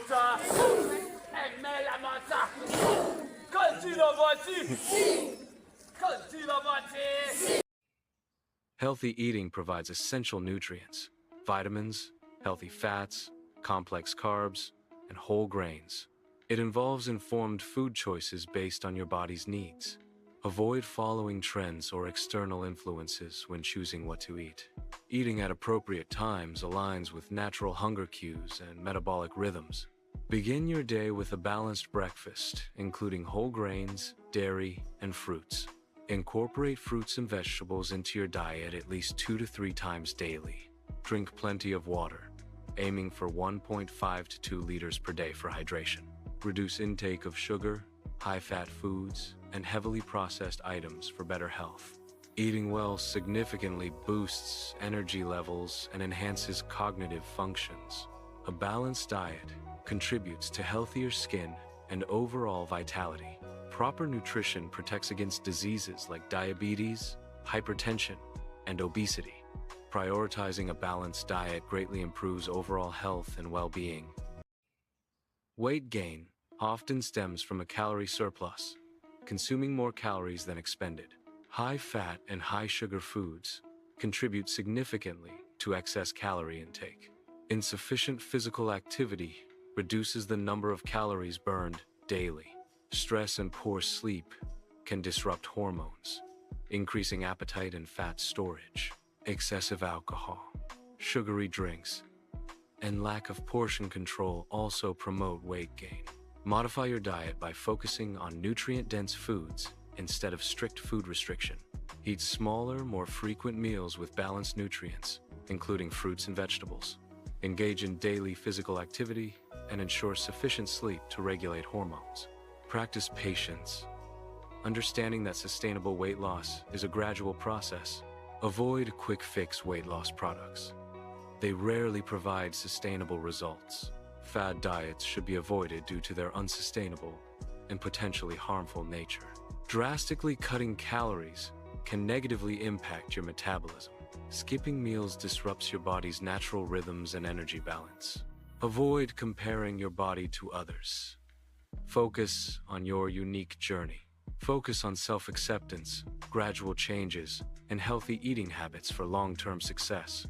mangia, e me la mangia. Continua. Healthy eating provides essential nutrients, vitamins, healthy fats, complex carbs, and whole grains. It involves informed food choices based on your body's needs. Avoid following trends or external influences when choosing what to eat. Eating at appropriate times aligns with natural hunger cues and metabolic rhythms. Begin your day with a balanced breakfast, including whole grains, dairy, and fruits. Incorporate fruits and vegetables into your diet at least 2 to 3 times daily. Drink plenty of water, aiming for 1.5 to 2 liters per day for hydration. Reduce intake of sugar, high-fat foods, and heavily processed items for better health. Eating well significantly boosts energy levels and enhances cognitive functions. A balanced diet contributes to healthier skin and overall vitality. Proper nutrition protects against diseases like diabetes, hypertension, and obesity. Prioritizing a balanced diet greatly improves overall health and well-being. Weight gain often stems from a calorie surplus, consuming more calories than expended. High-fat and high-sugar foods contribute significantly to excess calorie intake. Insufficient physical activity reduces the number of calories burned daily. Stress and poor sleep can disrupt hormones, increasing appetite and fat storage. Excessive alcohol, sugary drinks, and lack of portion control also promote weight gain. Modify your diet by focusing on nutrient-dense foods instead of strict food restriction. Eat smaller, more frequent meals with balanced nutrients, including fruits and vegetables. Engage in daily physical activity and ensure sufficient sleep to regulate hormones. Practice patience, understanding that sustainable weight loss is a gradual process. Avoid quick-fix weight loss products. They rarely provide sustainable results. Fad diets should be avoided due to their unsustainable and potentially harmful nature. Drastically cutting calories can negatively impact your metabolism. Skipping meals disrupts your body's natural rhythms and energy balance. Avoid comparing your body to others. Focus on your unique journey. Focus on self-acceptance, gradual changes, and healthy eating habits for long-term success.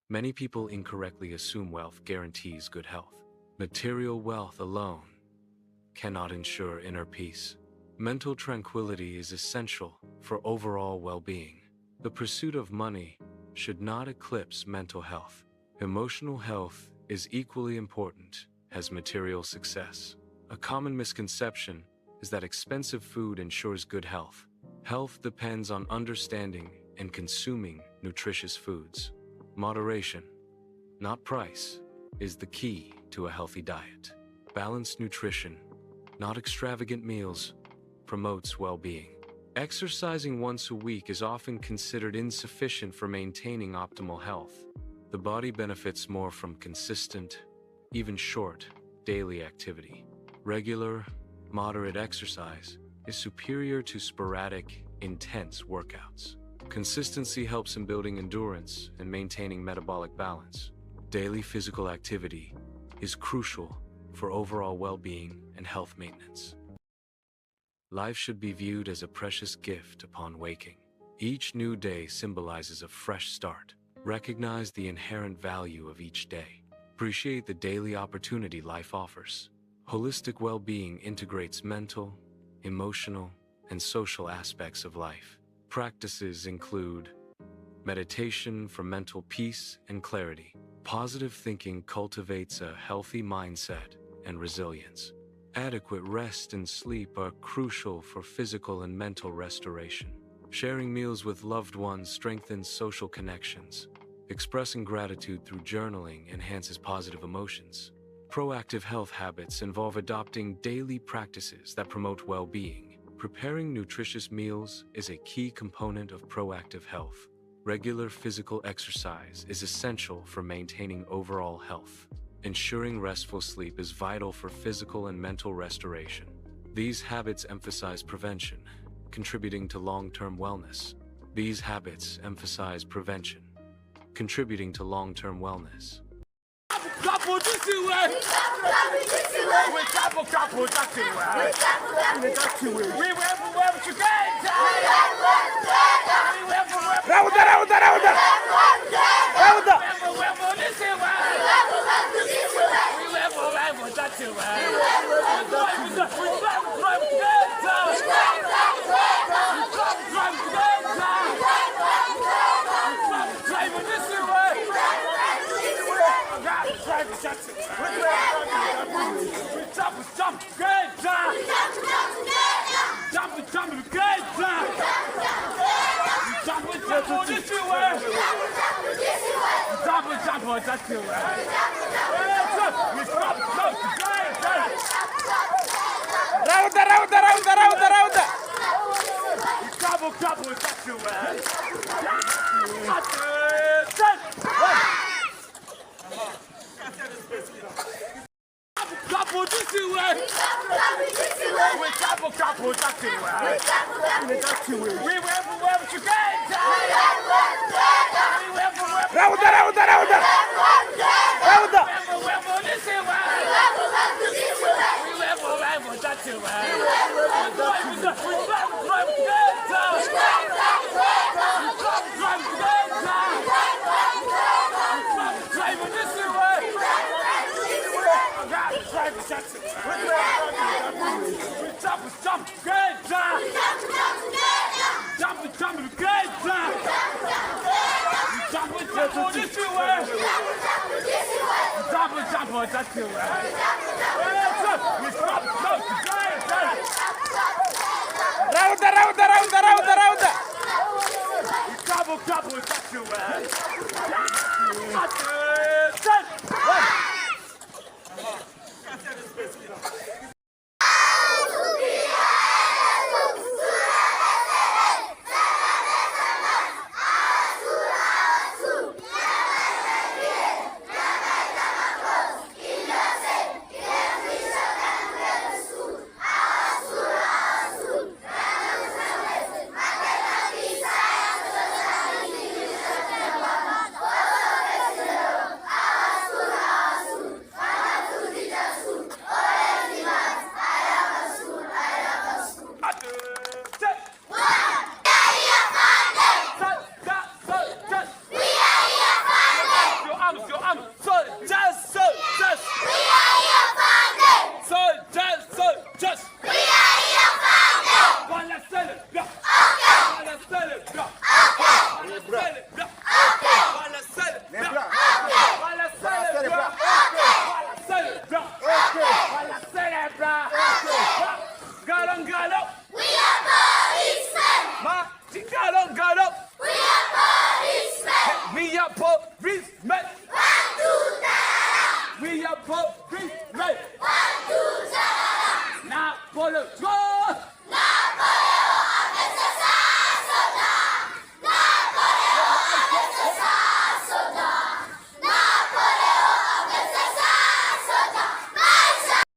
Many people incorrectly assume wealth guarantees good health. Material wealth alone cannot ensure inner peace. Mental tranquility is essential for overall well-being. The pursuit of money should not eclipse mental health. Emotional health is equally important as material success. A common misconception is that expensive food ensures good health. Health depends on understanding and consuming nutritious foods. Moderation, not price, is the key to a healthy diet. Balanced nutrition, not extravagant meals, promotes well-being. Exercising once a week is often considered insufficient for maintaining optimal health. The body benefits more from consistent, even short, daily activity. Regular, moderate exercise is superior to sporadic, intense workouts. Consistency helps in building endurance and maintaining metabolic balance. Daily physical activity is crucial for overall well-being and health maintenance. Life should be viewed as a precious gift upon waking. Each new day symbolizes a fresh start. Recognize the inherent value of each day. Appreciate the daily opportunity life offers. Holistic well-being integrates mental, emotional, and social aspects of life. Practices include meditation for mental peace and clarity. Positive thinking cultivates a healthy mindset and resilience. Adequate rest and sleep are crucial for physical and mental restoration. Sharing meals with loved ones strengthens social connections. Expressing gratitude through journaling enhances positive emotions. Proactive health habits involve adopting daily practices that promote well-being. Preparing nutritious meals is a key component of proactive health. Regular physical exercise is essential for maintaining overall health. Ensuring restful sleep is vital for physical and mental restoration. These habits emphasize prevention, contributing to long-term wellness. These habits emphasize prevention, contributing to long-term wellness. couple this way. We couple that way. We went from wherever you came to. We went from wherever Rauda. this way. We went from wherever that way. Jump, great job! Jump, great job! Jump, this way! Jump, that way! We stop, great job! Rauda. Couple, that way! Couple this way. We couple that way. We went from wherever you came to. We went from wherever Rauda. this way. We went from wherever that way. Jump, great job! Jump, great job! Jump, this way! Jump, that way! We stop, great job! Rauda. Couple, that way!